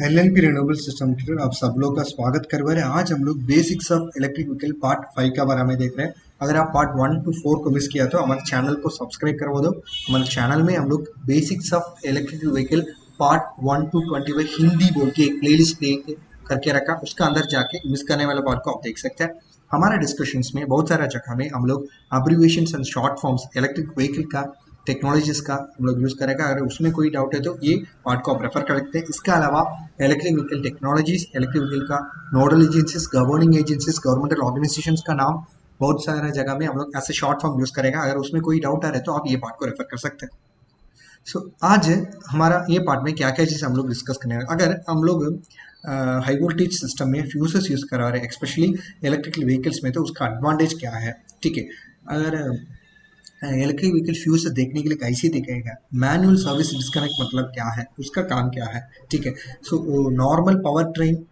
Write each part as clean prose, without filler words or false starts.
LNP renewable system tutor आप सब लोग का स्वागत कर रहे हैं। आज हम लोग basics of electric vehicle part 5 का बारे में देख रहे हैं। अगर आप पार्ट 1 to 4 को मिस किया तो हमारे चैनल को सब्सक्राइब करवा दो। हमारे चैनल में हम लोग basics of electric vehicle part 1 to 20 Hindi बोल के एक प्लेलिस्ट करके रखा, उसका अंदर जाके मिस करने वाला पार्ट को आप देख सकते हैं। हमारे डिस्कशंस में बहुत सारा जगह में हम लोग abbreviations and short forms electric vehicle का टेक्नोलॉजीज का हम लोग यूज़ करेगा। अगर उसमें कोई डाउट है तो ये पार्ट को आप रेफर कर सकते हैं। इसके अलावा electric vehicle technologies, electric vehicle का nodal agencies, governing agencies, governmental organisations का नाम बहुत सारा जगह में हम लोग ऐसे शॉर्ट फॉर्म यूज़ करेगा। अगर उसमें कोई डाउट आ रहा है तो आप ये पार्ट को रेफर कर सकते हैं। आज हमारा ये पार्ट में क्या क्या चीज़ हम लोग डिस्कस करने हैं। अगर हम लोग हाई वोल्टेज सिस्टम में फ्यूजेस यूज़ करा रहे हैं स्पेशली इलेक्ट्रिकल व्हीकल्स में, तो उसका एडवांटेज क्या है। ठीक है, अगर इलेक्ट्रिक व्हीकल फ्यूज से देखने के लिए कैसे दिखेगा, मैनुअल सर्विस डिस्कनेक्ट मतलब क्या है, उसका काम क्या है। ठीक है, so normal power train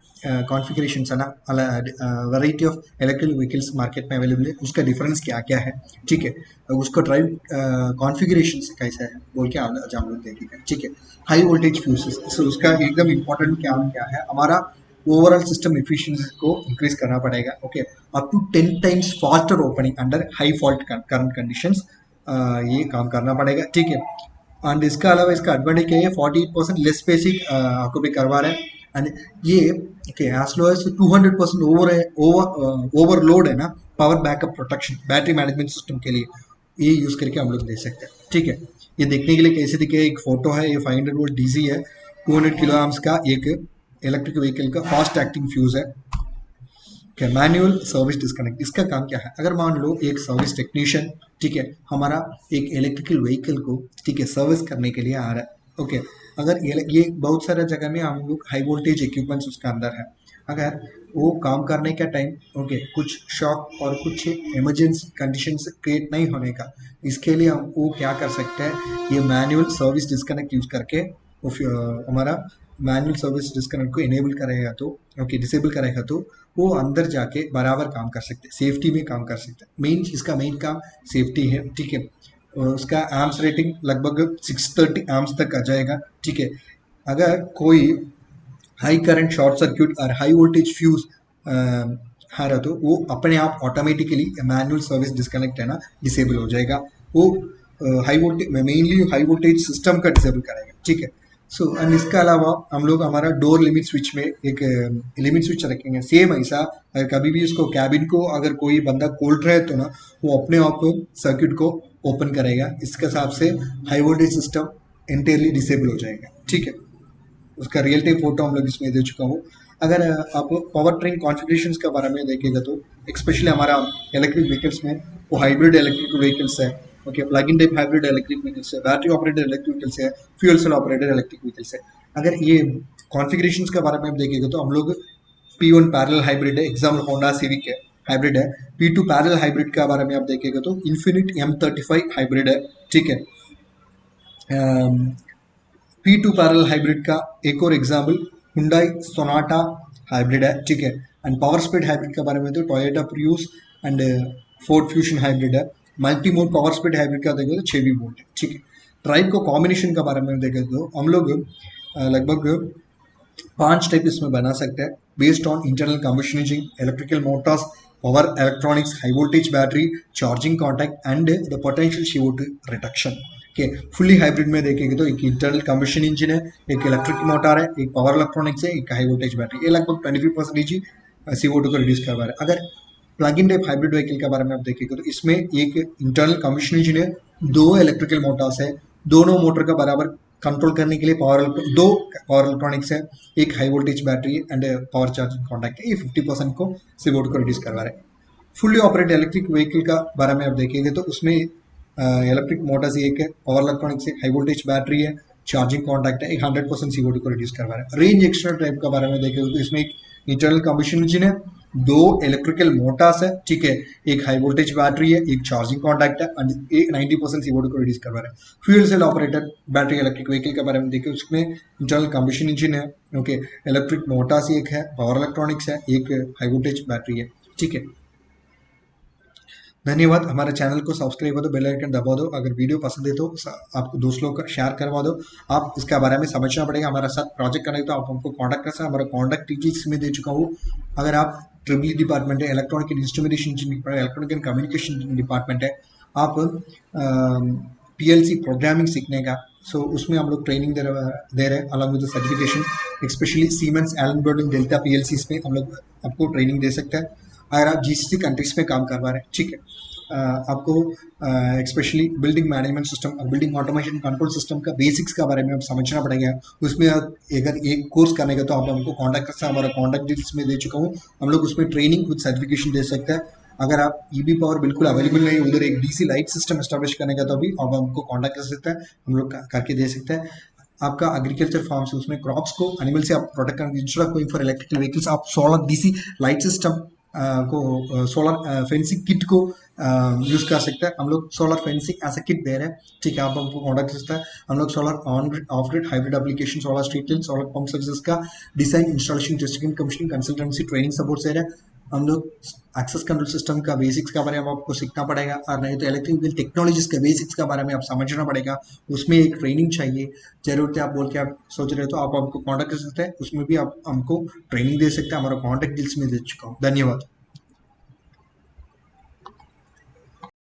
configurations है ना, variety of electric vehicles market में अवेलेबल है, उसका डिफरेंस क्या क्या है। ठीक है, उसका ड्राइव कॉन्फ़िगरेशन कैसा है बोल के आज हम लोग देखेंगे। ठीक है, हाई वोल्टेज फ्यूजेस, सो उसका एकदम इंपॉर्टेंट काम क्या है, हमारा ओवरऑल सिस्टम एफिशिएंसी को इंक्रीज करना पड़ेगा। Okay, up to 10 times faster opening under high fault current conditions, ये काम करना पड़ेगा। ठीक है, एंड इसका अलावा इसका एडवांटेज क्या है, 48% लेस बेसिक आपको भी करवा रहे हैं। एंड ये okay as low as 200% overload है ना, power backup protection battery management system के लिए ये यूज करके हम लोग दे सकते हैं। ठीक है, ये देखने के लिए कैसे दिखे, एक फोटो है, ये 500 वोल्ट डीसी है, 200 किलो आर्म्स का एक इलेक्ट्रिक व्हीकल का फास्ट एक्टिंग फ्यूज है। क्या मैनुअल सर्विस डिस्कनेक्ट, इसका काम क्या है। अगर मान लो एक सर्विस टेक्नीशियन, ठीक है, हमारा एक इलेक्ट्रिकल व्हीकल को, ठीक है, सर्विस करने के लिए आ रहा है। ओके, अगर ये बहुत सारे जगह में हम लोग हाई वोल्टेज इक्विपमेंट्स उसका अंदर है, अगर वो काम करने का टाइम ओके कुछ शॉक और कुछ इमरजेंसी कंडीशंस क्रिएट नहीं होने का, इसके लिए हम वो क्या कर सकते हैं, ये मैनुअल सर्विस डिस्कनेक्ट यूज करके हमारा मैनुअल सर्विस डिस्कनेक्ट को इनेबल करेगा तो ओके डिसेबल करेगा तो वो अंदर जाके बराबर काम कर सकते हैं, सेफ्टी में काम कर सकते हैं। मेन इसका मेन काम सेफ्टी है। ठीक है, उसका आर्म्स रेटिंग लगभग 630 आर्म्स तक आ जाएगा। ठीक है, अगर कोई हाई करंट शॉर्ट सर्क्यूट और हाई वोल्टेज फ्यूज आ रहा तो वो अपने आप ऑटोमेटिकली मैनुअल सर्विस डिस्कनेक्ट है ना डिसेबल हो जाएगा। वो high voltage mainly high voltage system का डिसेबल करेगा। ठीक है, सो एंड इसके अलावा हम लोग हमारा डोर लिमिट स्विच में एक लिमिट स्विच रखेंगे सेम ऐसा। अगर कभी भी उसको कैबिन को अगर कोई बंदा खोल रहा है तो ना वो अपने आप सर्किट को ओपन करेगा, इसके हिसाब से high voltage system entirely disable हो जाएगा। ठीक है, उसका रियल टाइम फोटो हम लोग इसमें दे चुका हूँ। अगर आप पावर ट्रेन कॉन्फ़िगरेशंस के बारे में देखेगा तो स्पेशली हमारा इलेक्ट्रिक व्हीकल्स में वो हाइब्रिड इलेक्ट्रिक व्हीकल्स है। Okay, plug in type hybrid electric vehicles है, बैटरी ऑपरेटेड इलेक्ट्रिक व्हीकल्स है, fuel cell operated electric vehicles है। अगर ये कॉन्फ़िगरेशंस के बारे में आप देखेगा तो हम लोग P1 पैरेलल हाइब्रिड है, एग्जाम्पल होंडा सिविक है, हाइब्रिड है। P2 पैरेलल हाइब्रिड के बारे में आप देखेगा तो इन्फिनिट M35 हाइब्रिड है। ठीक है, P2 पैरेलल हाइब्रिड का एक और एग्जाम्पल हुंडई सोनाटा हाइब्रिड है। ठीक है, एंड पावर स्पीड हाइब्रिड के बारे में तो Toyota Prius and Ford Fusion hybrid है। Multi mode power speed hybrid का देखें तो 6 वोल्ट है। ठीक है, ड्राइव को कॉम्बिनेशन के बारे में देखें तो हम लोग लगभग 5 टाइप इसमें बना सकते हैं based on internal combustion engine, electrical Motors, power electronics, high voltage battery, charging contact and the potential CO2 reduction. Okay, fully hybrid में देखेंगे तो एक इंटरनल कंबशन इंजन है, एक इलेक्ट्रिक मोटर है, एक पावर इलेक्ट्रॉनिक्स है, एक हाई वोल्टेज बैटरी। ये लगभग 25% CO2 को रिड्यूस करवा रहा है। अगर plug in type hybrid vehicle के बारे में आप देखेंगे तो इसमें एक इंटरनल कंबशन इंजन है, 2 इलेक्ट्रिकल मोटर्स है, दोनों मोटर का बराबर कंट्रोल करने के लिए दो पावर इलेक्ट्रॉनिक्स है, एक high voltage battery and power charging contact है। ये 50% को CO2 को रिड्यूस करवा रहे हैं। फुल्ली ऑपरेटेड इलेक्ट्रिक व्हीकल का बारे में आप देखेंगे तो उसमें इलेक्ट्रिक मोटर्स एक है, पावर इलेक्ट्रॉनिक्स है, हाई वोल्टेज बैटरी है, चार्जिंग कॉन्टैक्ट है, एक 100% CO2 को रिड्यूस करवा रहा है। रेंज एक्सटेंडर टाइप का बारे में देखेंगे तो इसमें एक इंटरनल कंबशन इंजन है, 2 इलेक्ट्रिकल मोटर्स है, ठीक है, एक हाई वोल्टेज बैटरी है, एक चार्जिंग कॉन्टैक्ट है एंड एक 90% CO2 को रिड्यूस करवा रहा है। Fuel cell operated battery electric vehicle के बारे में देखें उसमें इंटरनल कंबशन इंजन है, ओके, इलेक्ट्रिक मोटर्स एक है, पावर इलेक्ट्रॉनिक्स है, एक हाई वोल्टेज बैटरी है। ठीक है, धन्यवाद। हमारे चैनल को सब्सक्राइब कर दो, बेल आइकन दबा दो। अगर वीडियो पसंद है तो आपको दोस्त लोग का शेयर करवा दो। आप इसके बारे में समझना पड़ेगा। हमारे साथ प्रोजेक्ट करना है तो आप हमको कांटेक्ट कर सकते हैं। हमारा कांटेक्ट डिटेल्स में दे चुका हूँ। अगर आप ट्रिपल डिपार्टमेंट है, electronic and instrumentation engineering, electronic and communication department है, आप पीएलसी प्रोग्रामिंग सीखने का, सो उसमें हम लोग ट्रेनिंग दे रहे हैं along with certification. Specially Siemens, Allen Bradley, Delta PLC में हम लोग आपको ट्रेनिंग दे सकते हैं अगर आप जीसीसी कंट्रीज में काम करवा रहे हैं। ठीक है, आपको स्पेशली बिल्डिंग मैनेजमेंट सिस्टम और बिल्डिंग ऑटोमेशन कंट्रोल सिस्टम का बेसिक्स का बारे में आप समझना पड़ेगा। उसमें आप अगर एक कोर्स करने का तो आप हमको कांटेक्ट कर सकते हैं। हमारा कांटेक्ट डिटेल्स में दे चुका हूँ। हम लोग उसमें ट्रेनिंग विद सर्टिफिकेशन दे सकते हैं। अगर आप ईबी पावर बिल्कुल अवेलेबल नहीं, उधर एक डीसी लाइट सिस्टम एस्टेब्लिश करने का तो भी आप हमको कांटेक्ट कर सकते हैं। हम लोग करके दे सकते हैं। आपका एग्रीकल्चर फार्म से उसमें क्रॉप्स को एनिमल से आप प्रोटेक्ट करने, instead of going for electrical vehicles, आप सोलर डीसी लाइट सिस्टम को, सोलर फेंसिंग किट को यूज कर सकते हैं। हम लोग solar fencing as a kit दे रहे हैं। ठीक है, आप हमको कॉन्टेक्ट कर सकते हैं। हम लोग solar on grid, off grid, hybrid application, solar street light, solar pump services का design, installation, testing, commissioning, consultancy, training support दे रहे हैं। हम लोग एक्सेस कंट्रोल सिस्टम का बेसिक्स के बारे में आपको सीखना पड़ेगा, और नहीं तो इलेक्ट्रिकल टेक्नोलॉजीज के बेसिक्स के बारे में आप समझना पड़ेगा। उसमें एक ट्रेनिंग चाहिए, जरूरत है आप बोल के आप सोच रहे हो तो आप हमको कांटेक्ट कर सकते हैं। उसमें भी आप हमको ट्रेनिंग दे सकते हैं। हमारा कांटेक्ट डिटेल्स में दे चुका हूँ। धन्यवाद।